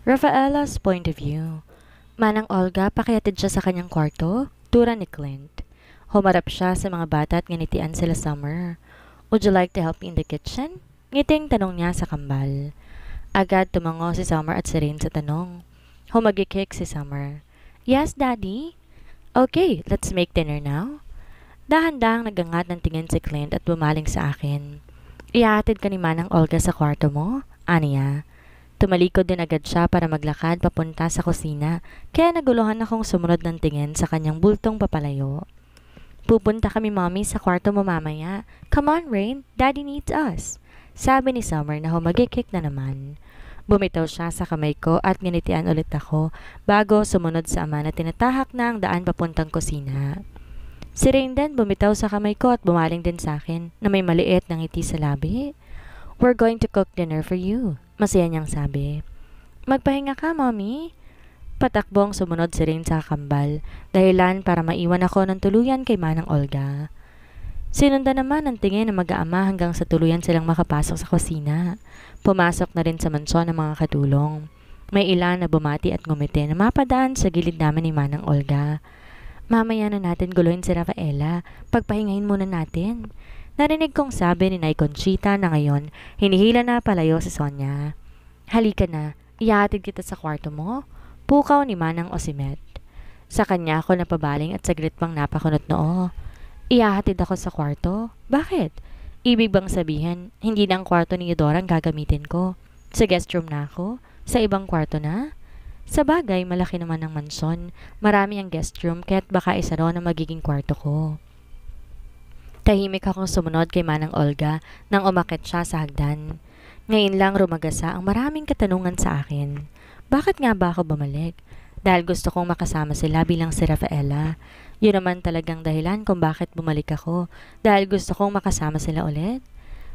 Rafaela's point of view. Manang Olga, pakihatid siya sa kanyang kwarto, tura ni Clint. Humarap siya sa mga bata at nginitian sila Summer. Would you like to help me in the kitchen? Ngiting tanong niya sa kambal. Agad tumango si Summer at si Rain sa tanong. Humagikik si Summer. Yes, Daddy? Okay, let's make dinner now. Dahan-dahang nagangat ng tingin si Clint at bumaling sa akin. Ihahatid ka ni Manang Olga sa kwarto mo? Aniya. Tumalikod din agad siya para maglakad papunta sa kusina, kaya naguluhan akong sumunod ng tingin sa kanyang bultong papalayo. Pupunta kami, Mommy, sa kwarto mo mamaya. Come on, Rain. Daddy needs us. Sabi ni Summer na humagikik na naman. Bumitaw siya sa kamay ko at nginitian ulit ako bago sumunod sa ama na tinatahak na ang daan papuntang kusina. Si Rain din bumitaw sa kamay ko at bumaling din sa akin na may maliit na ngiti sa labi. We're going to cook dinner for you, masaya niyang sabi. Magpahinga ka, Mommy. Patakbong sumunod si Rain sa kambal, dahilan para maiwan ako ng tuluyan kay Manang Olga. Sinundan naman ang tingin ng mag-aama hanggang sa tuluyan silang makapasok sa kusina. Pumasok na rin sa mansyon ang mga katulong. May ilan na bumati at ngumiti na mapadaan sa gilid namin ni Manang Olga. Mamaya na natin guluhin si Rafaela. Pagpahingahin muna natin. Narinig kong sabi ni Nay Conchita na ngayon hinihila na palayo si Sonia. Halika na, ihahatid kita sa kwarto mo. Pukaw ni Manang Osimet. Sa kanya ako napabaling at saglit pang napakunot noo. Ihahatid ako sa kwarto? Bakit? Ibig bang sabihin, hindi na ang kwarto ni Eudora ang gagamitin ko? Sa guest room na ako? Sa ibang kwarto na? Sa bagay, malaki naman ang mansyon. Marami ang guest room kaya't baka isa ron ang magiging kwarto ko. Tahimik akong sumunod kay Manang Olga nang umakit siya sa hagdan. Ngayon lang rumagasa ang maraming katanungan sa akin. Bakit nga ba ako bumalik? Dahil gusto kong makasama sila bilang si Rafaela. Yun naman talagang dahilan kung bakit bumalik ako. Dahil gusto kong makasama sila ulit.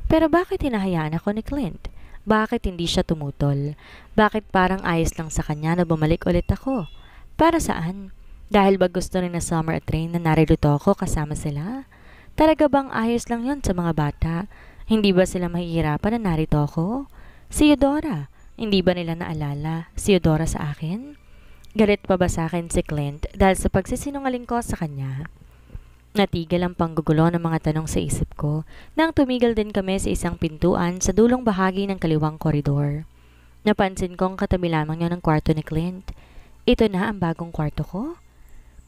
Pero bakit hinahayaan ako ni Clint? Bakit hindi siya tumutol? Bakit parang ayos lang sa kanya na bumalik ulit ako? Para saan? Dahil ba gusto rin na Summer at Rain na naririto ako kasama sila? Talaga bang ayos lang yon sa mga bata? Hindi ba sila mahihirapan na narito ako? Si Eudora, hindi ba nila naalala si Eudora sa akin? Galit pa ba sa akin si Clint dahil sa pagsisinungaling ko sa kanya? Natigil ang panggugulo ng mga tanong sa isip ko nang tumigil din kami sa isang pintuan sa dulong bahagi ng kaliwang koridor. Napansin kong katabi lamang niya ng kwarto ni Clint. Ito na ang bagong kwarto ko?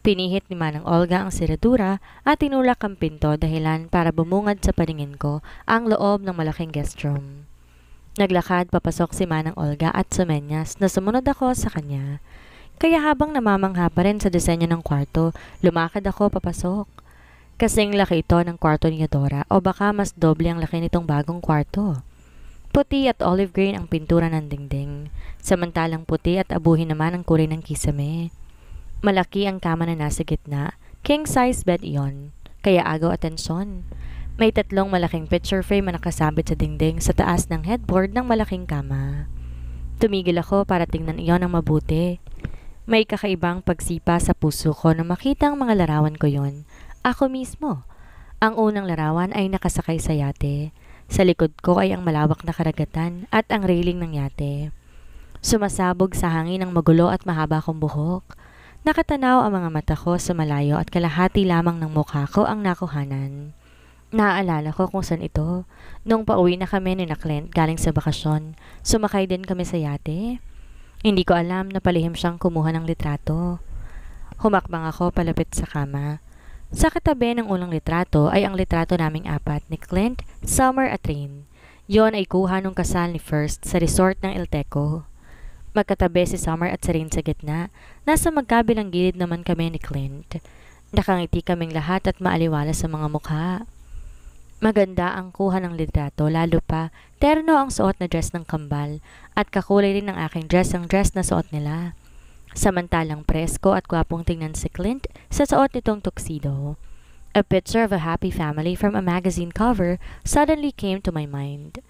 Pinihit ni Manang Olga ang seradura at tinulak ang pinto dahilan para bumungad sa paningin ko ang loob ng malaking guest room. Naglakad papasok si Manang Olga at sumenyas na sumunod ako sa kanya. Kaya habang namamangha pa rin sa disenyo ng kwarto, lumakad ako papasok. Kasing laki ito ng kwarto ni Eudora o baka mas doble ang laki nitong bagong kwarto. Puti at olive green ang pintura ng dingding, samantalang puti at abuhin naman ang kulay ng kisame. Malaki ang kama na nasa gitna, king-size bed iyon, kaya agaw atensyon. May 3 malaking picture frame na nakasabit sa dingding sa taas ng headboard ng malaking kama. Tumigil ako para tingnan iyon ng mabuti. May kakaibang pagsipa sa puso ko na makita ang mga larawan ko yon. Ako mismo. Ang unang larawan ay nakasakay sa yate. Sa likod ko ay ang malawak na karagatan at ang railing ng yate. Sumasabog sa hangin ang magulo at mahaba kong buhok. Nakatanaw ang mga mata ko sa malayo at kalahati lamang ng mukha ko ang nakuhanan. Naaalala ko kung saan ito. Nung pauwi na kami ni Clint galing sa bakasyon, sumakay din kami sa yate. Hindi ko alam na palihim siyang kumuha ng litrato. Humakbang ako palapit sa kama. Sa katabi ng unang litrato ay ang litrato naming 4 ni Clint, Summer at Rain. Yon ay kuha nung kasal ni First sa resort ng El Teco. Magkatabi si Summer at si Rain sa gitna. Nasa magkabilang gilid naman kami ni Clint. Nakangiti kaming lahat at maaliwala sa mga mukha. Maganda ang kuha ng litrato, lalo pa terno ang suot na dress ng kambal at kakulay rin ng aking dress ang dress na suot nila. Samantalang presko at gwapong tingnan si Clint sa suot nitong tuxedo. A picture of a happy family from a magazine cover suddenly came to my mind.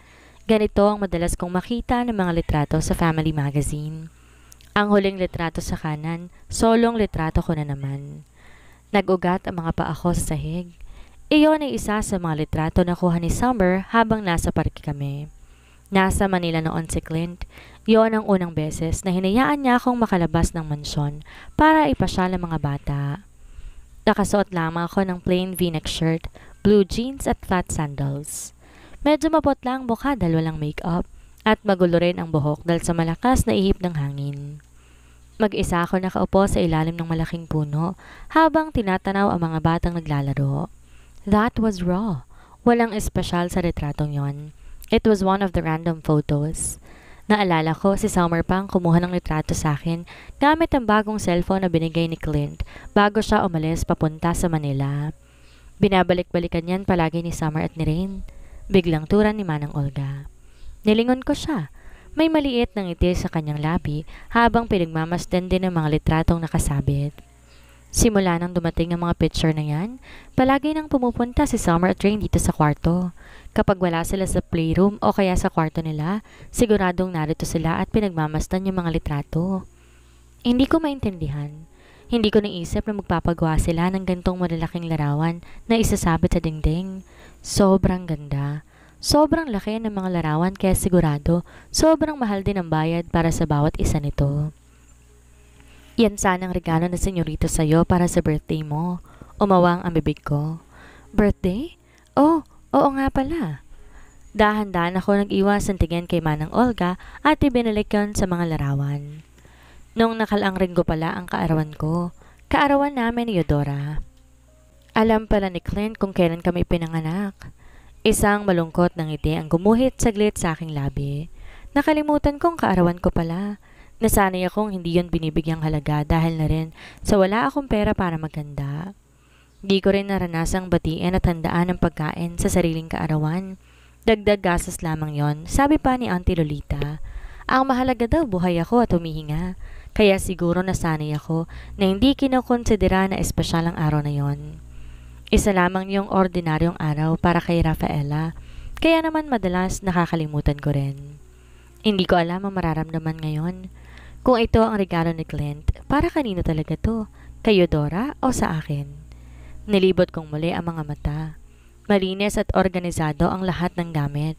Ganito ang madalas kong makita ng mga litrato sa family magazine. Ang huling litrato sa kanan, solong litrato ko na naman. Nag-ugat ang mga paa ko sa sahig. Iyon ay isa sa mga litrato na kuha ni Summer habang nasa parke kami. Nasa Manila noon si Clint. Yon ang unang beses na hinayaan niya akong makalabas ng mansyon para ipasyal ang mga bata. Nakasuot lamang ako ng plain v-neck shirt, blue jeans at flat sandals. Medyo maputla ang mukha dahil walang makeup at magulo rin ang buhok dahil sa malakas na ihip ng hangin. Mag-isa ako nakaupo sa ilalim ng malaking puno habang tinatanaw ang mga batang naglalaro. That was raw. Walang espesyal sa retratong yon. It was one of the random photos. Naalala ko si Summer pang kumuha ng litrato sa akin gamit ang bagong cellphone na binigay ni Clint bago siya umalis papunta sa Manila. Binabalik-balikan yan palagi ni Summer at ni Rain. Biglang turan ni Manang Olga. Nilingon ko siya. May maliit na ngiti sa kanyang labi habang pinagmamasdan din ang mga litratong nakasabit. Simula nang dumating ang mga picture na yan, palagi nang pumupunta si Summer at Rain dito sa kwarto. Kapag wala sila sa playroom o kaya sa kwarto nila, siguradong narito sila at pinagmamasdan yung mga litrato. Hindi ko maintindihan. Hindi ko naisip na magpapagawa sila ng gantong malalaking larawan na isasabit sa dingding. Sobrang ganda. Sobrang laki ng mga larawan kaya sigurado sobrang mahal din ang bayad para sa bawat isa nito. Yan sanang regalo na senyorito sa'yo para sa birthday mo. Umawang ang bibig ko. Birthday? Oh, oo nga pala. Dahan-dahan ako nag-iwas ng tingin kay Manang Olga at ibinalik yon sa mga larawan. Nung nakalaang linggo pala ang kaarawan ko. Kaarawan namin ni Eudora. Alam pala ni Clint kung kailan kami pinanganak. Isang malungkot na ngiti ang gumuhit saglit sa aking labi. Nakalimutan kong kaarawan ko pala. Nasanay akong hindi yon binibigyang halaga dahil na rin sa wala akong pera para maganda. Di ko rin naranasang batiin at handaan ng pagkain sa sariling kaarawan. Dagdag gastos lamang yon, sabi pa ni Auntie Lolita. Ang mahalaga daw buhay ako at humihinga. Kaya siguro nasanay ako na hindi kinokonsidera na espesyal ang araw na yon. Isa lamang yung ordinaryong araw para kay Rafaela, kaya naman madalas nakakalimutan ko rin. Hindi ko alam ang mararamdaman ngayon. Kung ito ang regalo ni Clint, para kanino talaga to? Kay Eudora o sa akin? Nilibot kong muli ang mga mata. Malinis at organisado ang lahat ng gamit.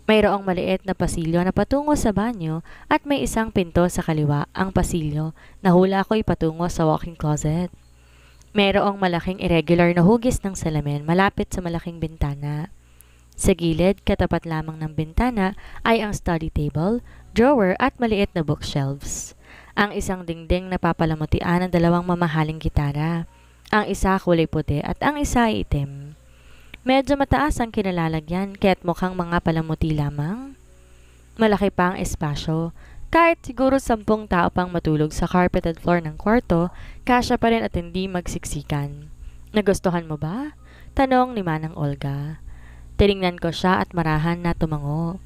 Mayroong maliit na pasilyo na patungo sa banyo at may isang pinto sa kaliwa ang pasilyo na hula ko'y patungo sa walk-in closet. Mayroong malaking irregular na hugis ng salamin malapit sa malaking bintana. Sa gilid, katapat lamang ng bintana ay ang study table, drawer at maliit na bookshelves. Ang isang dingding na papalamutian ng dalawang mamahaling gitara. Ang isa kulay puti at ang isa ay itim. Medyo mataas ang kinalalagyan kaya't mukhang mga palamuti lamang. Malaki pa ang espasyo. Kahit siguro 10 tao pang matulog sa carpeted floor ng kwarto, kasya pa rin at hindi magsiksikan. Nagustuhan mo ba? Tanong ni Manang Olga. Tiningnan ko siya at marahan na tumango.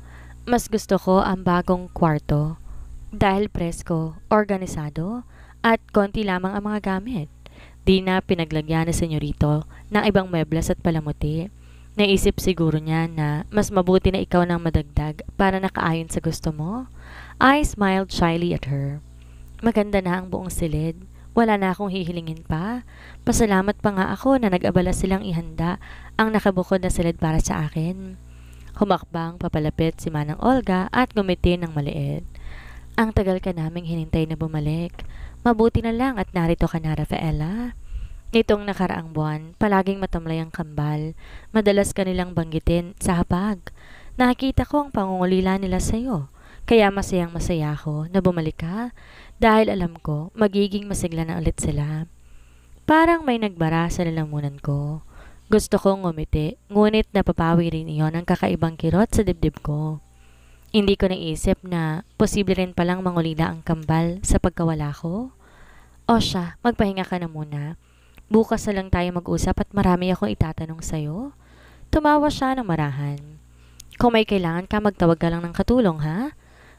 Mas gusto ko ang bagong kwarto dahil presko, organisado at konti lamang ang mga gamit. Di na pinaglagyan ni senyorito ng ibang mebles at palamuti. Naisip siguro niya na mas mabuti na ikaw nang madagdag para nakaayon sa gusto mo. I smiled shyly at her. Maganda na ang buong silid. Wala na akong hihilingin pa. Pasalamat pa nga ako na nag-abala silang ihanda ang nakabukod na silid para sa akin. Humakbang papalapit si Manang Olga at ngumiti ng maliit. Ang tagal ka naming hinintay na bumalik. Mabuti na lang at narito ka na, Rafaela. Nitong nakaraang buwan, palaging matamlay ang kambal. Madalas kanilang banggitin sa hapag. Nakikita ko ang pangungulila nila sa'yo. Kaya masayang masaya ako na bumalik ka dahil alam ko magiging masigla na ulit sila. Parang may nagbara sa lalamunan ko. Gusto kong ngumiti, ngunit napapawi rin iyon ang kakaibang kirot sa dibdib ko. Hindi ko naisip na posible rin palang mangulila ang kambal sa pagkawala ko. O siya, magpahinga ka na muna. Bukas na lang tayo mag-usap at marami akong itatanong sa'yo. Tumawa siya ng marahan. Kung may kailangan ka, magtawag ka lang ng katulong, ha?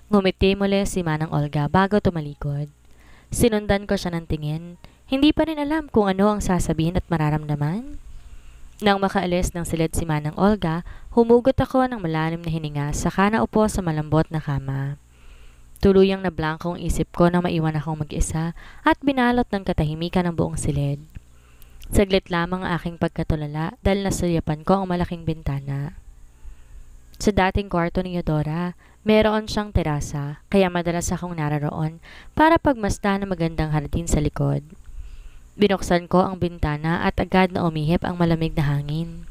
Ngumiti muli si Manang Olga bago tumalikod. Sinundan ko siya ng tingin. Hindi pa rin alam kung ano ang sasabihin at mararamdaman. Nang makaalis ng silid si Manang Olga, humugot ako ng malalim na hininga saka naupo sa malambot na kama. Tuluyang na blankong isip ko nang maiwan akong mag-isa at binalot ng katahimikan ng buong silid. Saglit lamang ang aking pagkatulala dahil nasuyapan ko ang malaking bintana. Sa dating kwarto ni Eudora, Meron siyang terasa, kaya madalas akong nararoon para pagmasdan ng magandang hardin sa likod. Binuksan ko ang bintana at agad na umihip ang malamig na hangin.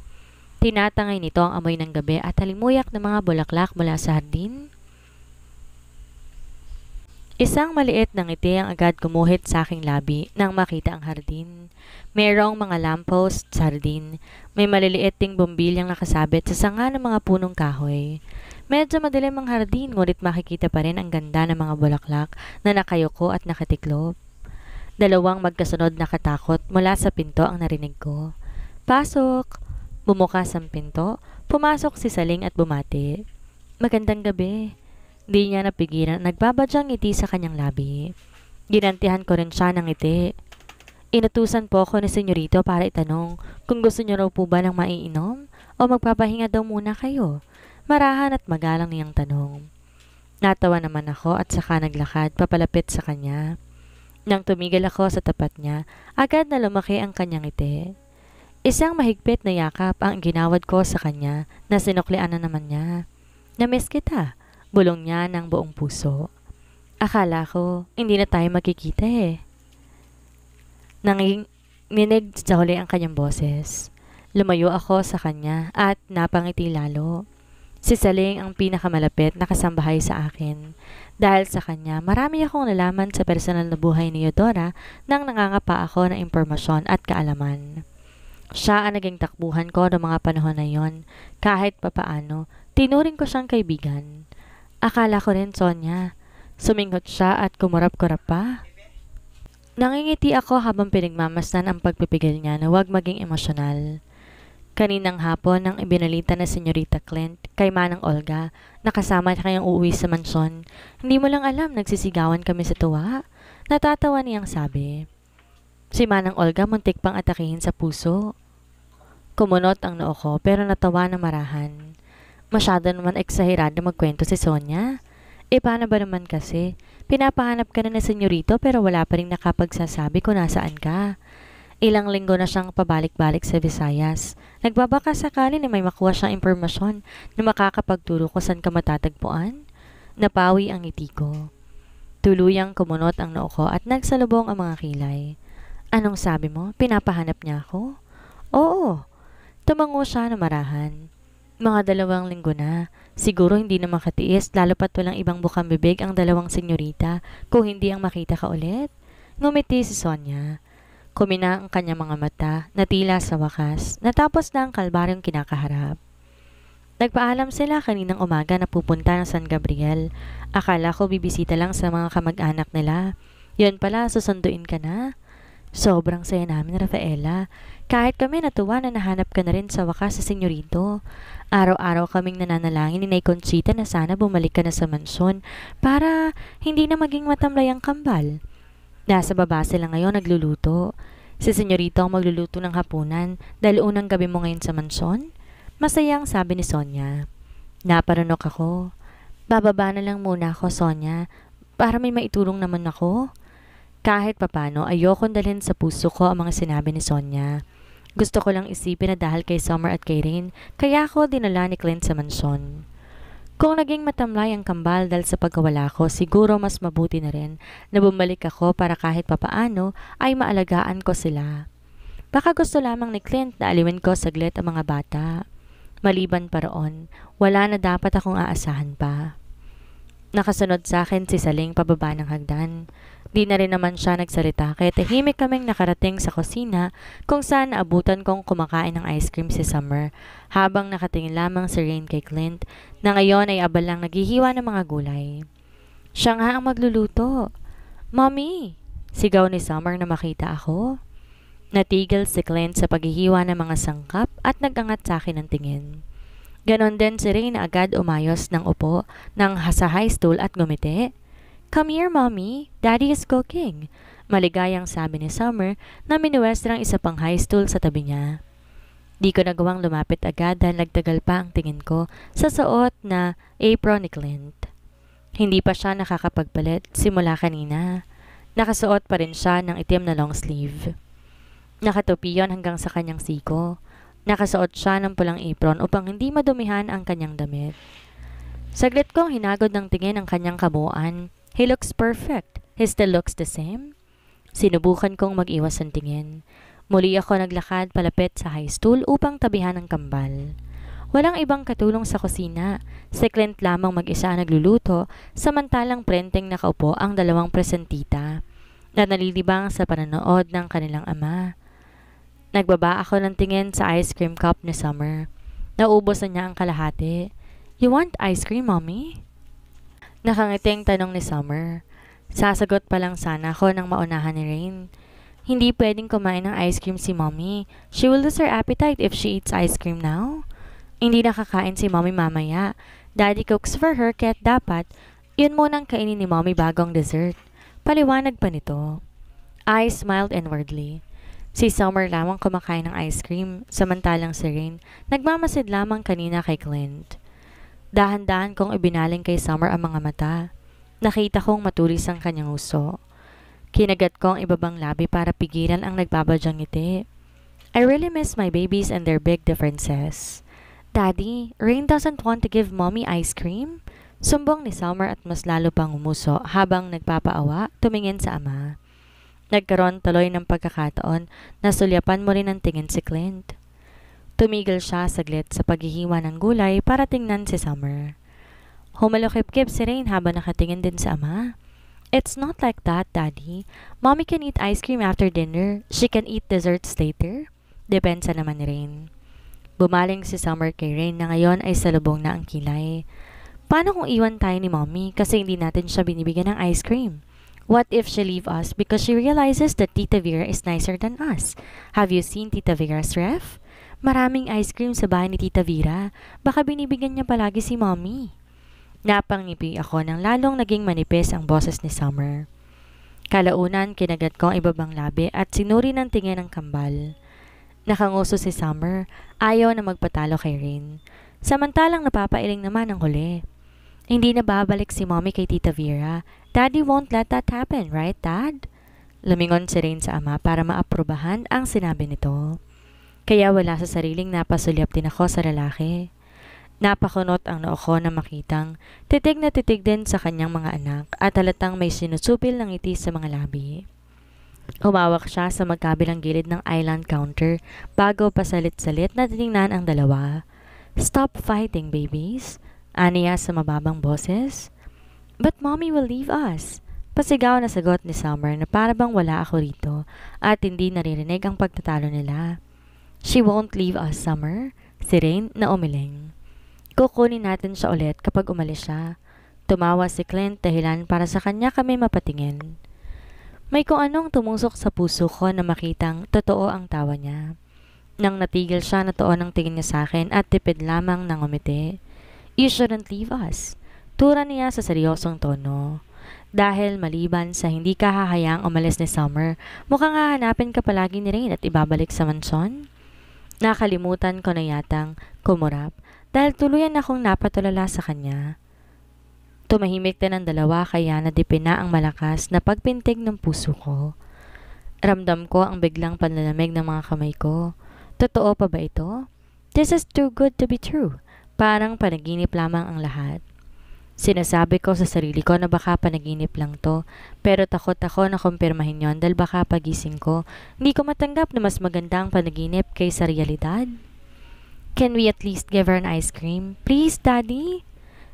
Tinatangay nito ang amoy ng gabi at halimuyak ng mga bulaklak mula sa hardin. Isang maliit na ngiti ang agad gumuhit sa aking labi nang makita ang hardin. Mayroong mga lamppost sa hardin. May maliliit ding bombilyang nakasabit sa sanga ng mga punong kahoy. Medyo madilim ang hardin, ngunit makikita pa rin ang ganda ng mga bulaklak na nakayuko at nakatiklop. Dalawang magkasunod na katakot mula sa pinto ang narinig ko. Pasok! Bumukas ang pinto, pumasok si Saling at bumati. Magandang gabi. Di niya napigilan, nagbabadyang ngiti sa kanyang labi. Ginantihan ko rin siya ng ngiti. Inutusan po ako ni Senyorito para itanong kung gusto niyo raw po ba ng maiinom o magpapahinga daw muna kayo. Marahan at magalang niyang tanong. Natawa naman ako at saka naglakad papalapit sa kanya. Nang tumigil ako sa tapat niya, agad na lumaki ang kanyang ngiti. Isang mahigpit na yakap ang ginawad ko sa kanya na sinuklian na naman niya. Namiss kita. Bulong niya ng buong puso. Akala ko, hindi na tayo magkikita eh. Nanginig sa huli ang kanyang boses. Lumayo ako sa kanya at napangiti lalo. Si Saling ang pinakamalapit na kasambahay sa akin. Dahil sa kanya, marami akong nalaman sa personal na buhay ni Eudora nang nangangapa ako ng impormasyon at kaalaman. Siya ang naging takbuhan ko noong mga panahon na yon. Kahit papaano, tinuring ko siyang kaibigan. Akala ko rin, Sonia. Sumingot siya at kumurap-kurap pa. Nangingiti ako habang pinagmamasdan ang pagpipigil niya na huwag maging emosyonal. Kaninang hapon nang ibinalita na Senyorita Clint kay Manang Olga na kasama kayang uuwi sa mansyon, hindi mo lang alam nagsisigawan kami sa tuwa. Natatawa niyang sabi. Si Manang Olga muntik pang atakihin sa puso. Kumunot ang noo ko pero natawa na marahan. Masyado naman eksahirado magkwento si Sonia. E paano ba naman kasi? Pinapahanap ka na ni Senyorito pero wala pa rin nakapagsasabi kung nasaan ka. Ilang linggo na siyang pabalik-balik sa Visayas. Nagbabaka sakali na may makuha siyang impormasyon na makakapagturo ko saan ka matatagpuan. Napawi ang ngiti ko. Tuluyang kumunot ang noo ko at nagsalubong ang mga kilay. Anong sabi mo? Pinapahanap niya ako? Oo. Tumango siya na marahan. Mga 2 linggo na. Siguro hindi na makatiis lalo pat walang ibang bukang bibig ang dalawang senyorita kung hindi ang makita ka ulit. Ngumiti si Sonia. Kumina ang kanyang mga mata na tila sa wakas natapos na ang kalbaryong kinakaharap. Nagpaalam sila kaninang umaga na pupunta ng San Gabriel. Akala ko bibisita lang sa mga kamag-anak nila. Yun pala, susunduin ka na. Sobrang saya namin, Rafaela. Kahit kami natuwa na nahanap ka na rin sa wakas sa Senyorito. Araw-araw kaming nananalangin ni Nay Conchita na sana bumalik ka na sa mansyon para hindi na maging matamlay ang kambal. Nasa baba sila ngayon nagluluto. Si Senyorito ang magluluto ng hapunan dahil unang gabi mo ngayon sa mansyon. Masayang sabi ni Sonia. Naparunok ako. Bababa na lang muna ako, Sonia, para may maitulong naman ako. Kahit papano, ayokong dalhin sa puso ko ang mga sinabi ni Sonia. Gusto ko lang isipin na dahil kay Summer at kay Rain, kaya ako dinala ni Clint sa mansyon. Kung naging matamlay ang kambal dahil sa pagkawala ko, siguro mas mabuti na rin na bumalik ako para kahit papaano ay maalagaan ko sila. Baka gusto lamang ni Clint na aliwin ko saglit ang mga bata. Maliban pa roon, wala na dapat akong aasahan pa. Nakasunod sa akin si Saling pababa ng hagdan. Di na rin naman siya nagsalita kaya tahimik kaming nakarating sa kusina kung saan naabutan kong kumakain ng ice cream si Summer habang nakatingin lamang si Rain kay Clint na ngayon ay abalang naghihiwa ng mga gulay. Siya nga ang magluluto. Mommy! Sigaw ni Summer na makita ako. Natigil si Clint sa paghihiwa ng mga sangkap at nagangat sa akin ng tingin. Ganon din si Rain na agad umayos ng upo ng sa high stool at gumiti. Come here, Mommy. Daddy is cooking. Maligayang sabi ni Summer na minuwestrang isa pang high stool sa tabi niya. Di ko nagawang lumapit agad dahil nagtagal pa ang tingin ko sa suot na apron ni Clint. Hindi pa siya nakakapagpalit simula kanina. Nakasuot pa rin siya ng itim na long sleeve. Nakatupi yon hanggang sa kanyang siko. Nakasuot siya ng pulang apron upang hindi madumihan ang kanyang damit. Saglit kong hinagod ng tingin ang kanyang kabuuan. He looks perfect. He still looks the same. Sinubukan kong mag-iwas ng tingin. Muli ako naglakad palapit sa high stool upang tabihan ng kambal. Walang ibang katulong sa kusina. Si Clint lamang mag-isa ang nagluluto, samantalang prenteng nakaupo ang dalawang presentita na nalilibang sa panonood ng kanilang ama. Nagbaba ako ng tingin sa ice cream cup ni Summer. Naubos na niya ang kalahati. You want ice cream, Mommy? Nakangiting tanong ni Summer. Sasagot pa lang sana ako nang maunahan ni Rain. Hindi pwedeng kumain ng ice cream si Mommy. She will lose her appetite if she eats ice cream now. Hindi nakakain si Mommy mamaya. Daddy cooks for her kaya't dapat yun munang kainin ni Mommy bagong dessert. Paliwanag pa nito. I smiled inwardly. Si Summer lamang kumakain ng ice cream, samantalang si Rain nagmamasid lamang kanina kay Clint. Dahan-dahan kong ibinaling kay Summer ang mga mata. Nakita kong matulis ang kanyang uso. Kinagat ko ang ibabang labi para pigilan ang nagbabadyang ngiti. I really miss my babies and their big differences. Daddy, Rain doesn't want to give Mommy ice cream? Sumbong ni Summer at mas lalo pang umuso habang nagpapaawa tumingin sa ama. Nagkaroon tuloy ng pagkakataon na sulyapan mo rin ang tingin si Clint. Tumigil siya saglit sa paghihiwa ng gulay para tingnan si Summer. Humalukip-kip si Rain habang nakatingin din sa ama. It's not like that, Daddy. Mommy can eat ice cream after dinner. She can eat desserts later. Depensa naman ni Rain. Bumaling si Summer kay Rain na ngayon ay salubong na ang kilay. Paano kung iwan tayo ni Mommy kasi hindi natin siya binibigyan ng ice cream? What if she leave us because she realizes that Tita Vera is nicer than us? Have you seen Tita Vera's ref? Maraming ice cream sa bahay ni Tita Vera. Baka binibigyan niya palagi si Mommy. Napangipi ako nang lalong naging manipis ang boses ni Summer. Kalaunan kinagat ko ang ibabang labi at sinuri ng tingin ng kambal. Nakanguso si Summer, ayaw na magpatalo kay Rain. Samantalang napapailing naman ang huli. Hindi na babalik si Mommy kay Tita Vera. Daddy won't let that happen, right, Dad? Lumingon si Rain sa ama para maaprobahan ang sinabi nito. Kaya wala sa sariling napasulyap din ako sa lalaki. Napakunot ang noo ko na makitang titig na titig din sa kanyang mga anak at halatang may sinusupil ng ngiti sa mga labi. Humawak siya sa magkabilang gilid ng island counter bago pasalit-salit na tinignan ang dalawa. Stop fighting, babies. Aniya sa mababang boses. But Mommy will leave us. Pasigaw na sagot ni Summer na para bang wala ako rito at hindi naririnig ang pagtatalo nila. She won't leave us, Summer. Si Rain na umiling. Kukunin natin siya ulit kapag umalis siya. Tumawa si Clint dahilan para sa kanya kami mapatingin. May kung anong tumusok sa puso ko na makitang totoo ang tawa niya. Nang natigil siya natuon ang tingin niya sa akin at tipid lamang ng umiti. You shouldn't leave us. Tura niya sa seryosong tono. Dahil maliban sa hindi ka hahayang umalis ni Summer, mukhang hahanapin ka palagi ni Rain at ibabalik sa mansyon? Nakalimutan ko na yatang kumurap dahil tuluyan akong napatulala sa kanya. Tumahimik din ang dalawa kaya nadipin na ang malakas na pagpintig ng puso ko. Ramdam ko ang biglang panlalamig ng mga kamay ko. Totoo pa ba ito? This is too good to be true. Parang panaginip lamang ang lahat. Sinasabi ko sa sarili ko na baka panaginip lang to, pero takot ako na kumpirmahin yon dahil baka pagising ko, hindi ko matanggap na mas maganda ang panaginip kaysa realidad. Can we at least give her an ice cream? Please, Daddy?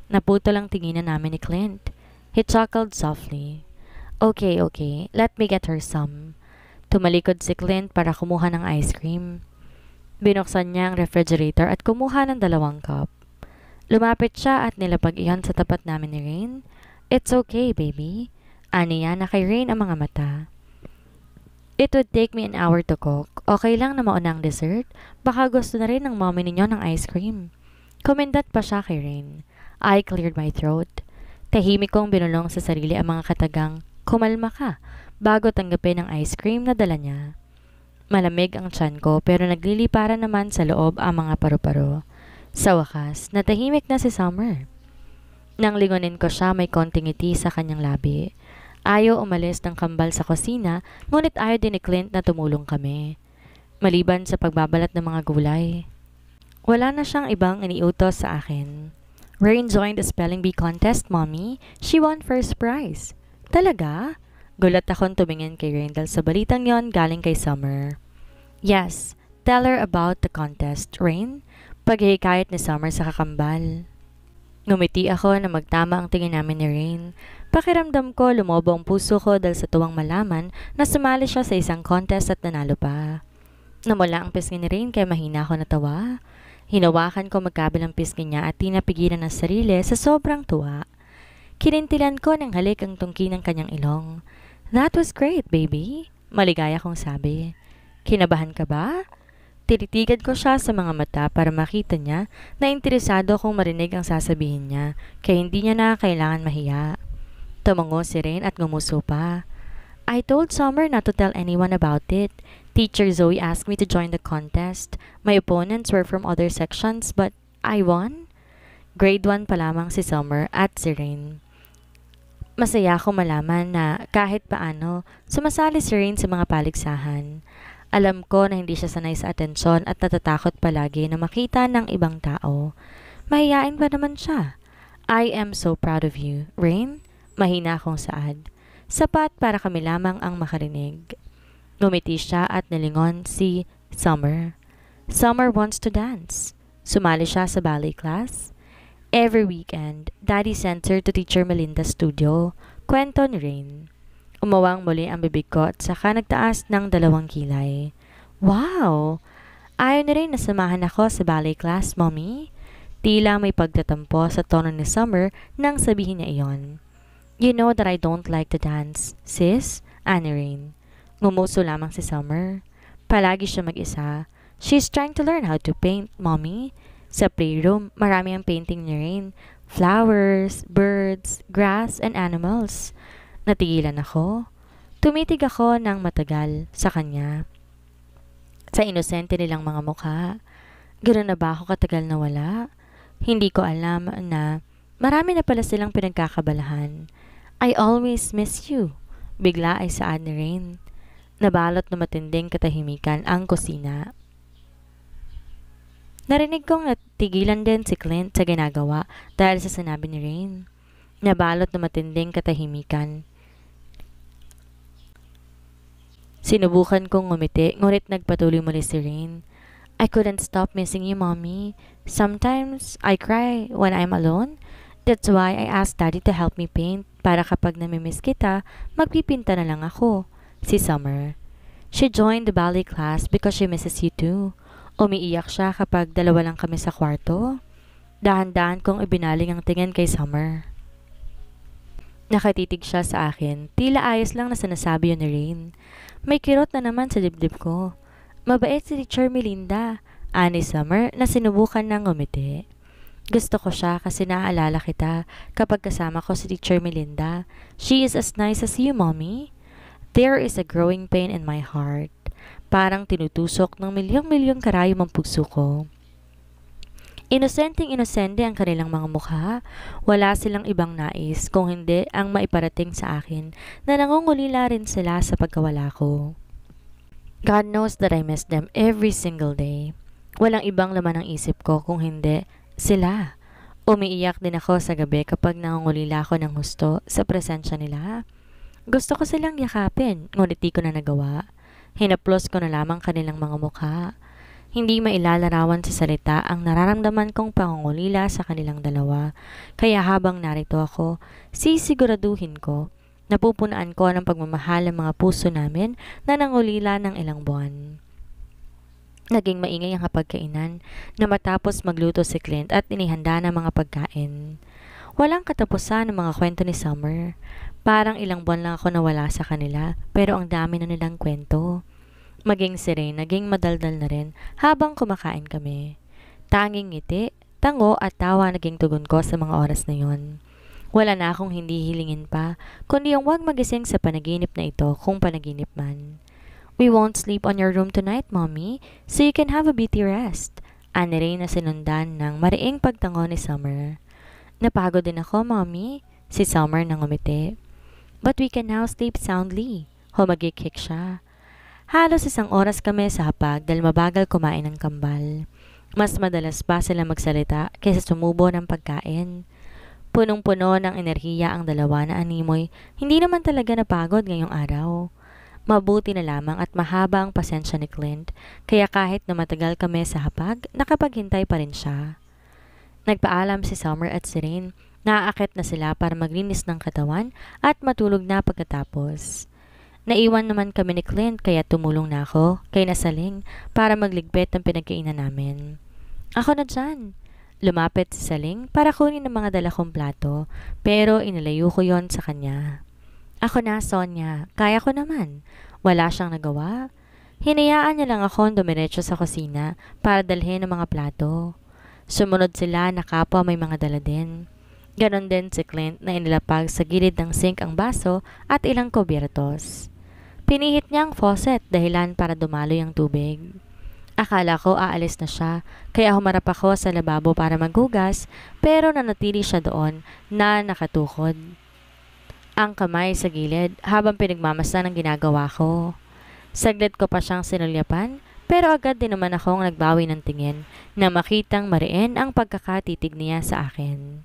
Naputo lang tinginan namin ni Clint. He chuckled softly. Okay, let me get her some. Tumalikod si Clint para kumuha ng ice cream. Binuksan niya ang refrigerator at kumuha ng 2 cup. Lumapit siya at nilapag iyon sa tapat namin ni Rain. It's okay, baby. Aniya na kay Rain ang mga mata. It would take me an hour to cook. Okay lang na mauna ang dessert. Baka gusto na rin ng mommy ninyo ng ice cream. Kumindat pa siya kay Rain. I cleared my throat. Tahimik kong binulong sa sarili ang mga katagang, kumalma ka, bago tanggapin ang ice cream na dala niya. Malamig ang tiyan ko pero nagliliparan naman sa loob ang mga paru-paro. Sa wakas, natahimik na si Summer. Nang lingunin ko siya, may konting ngiti sa kanyang labi. Ayaw umalis ng kambal sa kusina, ngunit ayaw din ni Clint na tumulong kami. Maliban sa pagbabalat ng mga gulay. Wala na siyang ibang iniutos sa akin. Rain joined the spelling bee contest, Mommy. She won first prize. Talaga? Gulat akong tumingin kay Rain dahil sa balitang yon galing kay Summer. Yes, tell her about the contest, Rain. Paghihikayat ni Summer sa kakambal. Ngumiti ako na magtama ang tingin namin ni Rain. Pakiramdam ko lumobo ang puso ko dahil sa tuwang malaman na sumali siya sa isang contest at nanalo pa. Namula ang pisngi ni Rain kaya mahina ako natawa. Hinawakan ko magkabilang pisngi niya at tinapigilan ng sarili sa sobrang tuwa. Kinintilan ko ng halik ang tungki ng kanyang ilong. That was great, baby. Maligaya kong sabi. Kinabahan ka ba? Tinitigan ko siya sa mga mata para makita niya na interesado kong marinig ang sasabihin niya kaya hindi niya na kailangan mahiya. Tumango si Rain at ngumuso pa. I told Summer not to tell anyone about it. Teacher Zoe asked me to join the contest. My opponents were from other sections but I won. Grade 1 pa lamang si Summer at si Rain. Masaya ako malaman na kahit paano sumasali si Rain sa mga paligsahan. Alam ko na hindi siya sanay sa atensyon at natatakot palagi na makita ng ibang tao. Mahiyain ba naman siya? I am so proud of you, Rain. Mahina akong saad. Sapat para kami lamang ang makarinig. Ngumiti siya at nilingon si Summer. Summer wants to dance. Sumali siya sa ballet class. Every weekend, Daddy sends her to Teacher Melinda's studio. Kwento ni Rain. Umawang muli ang bibig ko at saka nagtaas ng 2 kilay. Wow! Ayaw na rin nasamahan ako sa ballet class, Mommy. Tila may pagtatampo sa tono ni Summer nang sabihin niya iyon. You know that I don't like to dance, sis, ani Rain. Ngumuso lamang si Summer. Palagi siya mag-isa. She's trying to learn how to paint, Mommy. Sa playroom, marami ang painting ni Rain. Flowers, birds, grass, and animals. Natigilan ako. Tumitig ako ng matagal sa kanya. Sa inosente nilang mga mukha. Ganoon na ba ako katagal na wala? Hindi ko alam na marami na pala silang pinagkakabalahan. I always miss you. Bigla ay saad ni Rain. Nabalot na matinding katahimikan ang kusina. Narinig kong natigilan din si Clint sa ginagawa dahil sa sinabi ni Rain. Nabalot na matinding katahimikan. Sinubukan kong ngumiti, ngunit nagpatuloy muli si Rain. I couldn't stop missing you, Mommy. Sometimes, I cry when I'm alone. That's why I asked Daddy to help me paint para kapag namimiss kita, magpipinta na lang ako. Si Summer. She joined the ballet class because she misses you too. Umiiyak siya kapag 2 lang kami sa kwarto. Dahan-dahan kong ibinaling ang tingin kay Summer. Nakatitig siya sa akin, tila ayos lang na sinasabi yun ni Rain. May kirot na naman sa dibdib ko. Mabait si Teacher Melinda, ani Summer na sinubukan ng ngumiti. Gusto ko siya kasi naaalala kita kapag kasama ko si Teacher Melinda. She is as nice as you, Mommy. There is a growing pain in my heart. Parang tinutusok ng milyong-milyong karayom ang puso ko. Inosenteng-inosente ang kanilang mga mukha. Wala silang ibang nais kung hindi ang maiparating sa akin na nangungulila rin sila sa pagkawala ko. God knows that I miss them every single day. Walang ibang laman ng isip ko kung hindi sila. Umiiyak din ako sa gabi kapag nangungulila ako ng husto sa presensya nila. Gusto ko silang yakapin, ngunit di ko na nagawa. Hinaplos ko na lamang kanilang mga mukha. Hindi mailalarawan sa salita ang nararamdaman kong pangungulila sa kanilang dalawa. Kaya habang narito ako, sisiguraduhin ko, napupunaan ko ng pagmamahal ang mga puso namin na nangulila ng ilang buwan. Naging maingay ang hapagkainan na matapos magluto si Clint at inihanda ng mga pagkain. Walang katapusan ng mga kwento ni Summer. Parang ilang buwan lang ako nawala sa kanila pero ang dami na nilang kwento. Maging si Rain, naging madaldal na rin habang kumakain kami. Tanging ngiti, tango at tawa naging tugon ko sa mga oras na yon. Wala na akong hindi hilingin pa, kundi ang wag magising sa panaginip na ito kung panaginip man. We won't sleep on your room tonight, Mommy, so you can have a beauty rest. Ani Rain na sinundan ng mariing pagtango ni Summer. Napagod din ako, Mommy, si Summer nang umiti. But we can now sleep soundly. Humagikik siya. Halos 1 oras kami sa hapag dahil mabagal kumain ng kambal. Mas madalas pa sila magsalita kaysa sumubo ng pagkain. Punong-puno ng enerhiya ang dalawa na animoy, hindi naman talaga napagod ngayong araw. Mabuti na lamang at mahaba ang pasensya ni Clint, kaya kahit na matagal kami sa hapag, nakapaghintay pa rin siya. Nagpaalam si Summer at si Rain, naaakit na sila para maglinis ng katawan at matulog na pagkatapos. Naiwan naman kami ni Clint kaya tumulong na ako kay Nasaling para magligpit ng pinagkainan namin. Ako na dyan. Lumapit si Saling para kunin ang mga dala kong plato, pero inalayo ko yon sa kanya. Ako na, Sonia. Kaya ko naman. Wala siyang nagawa. Hinayaan niya lang akong dumiretso sa kusina para dalhin ang mga plato. Sumunod sila na kapwa may mga dala din. Ganon din si Clint na inilapag sa gilid ng sink ang baso at ilang kubyertos. Pinihit niya ang faucet dahilan para dumaloy ang tubig. Akala ko aalis na siya, kaya humarap ako sa lababo para maghugas, pero nanatili siya doon na nakatukod. Ang kamay sa gilid habang pinagmamasdan ang ginagawa ko. Saglit ko pa siyang sinulyapan, pero agad din naman akong nagbawi ng tingin na makitang mariin ang pagkakatitig niya sa akin.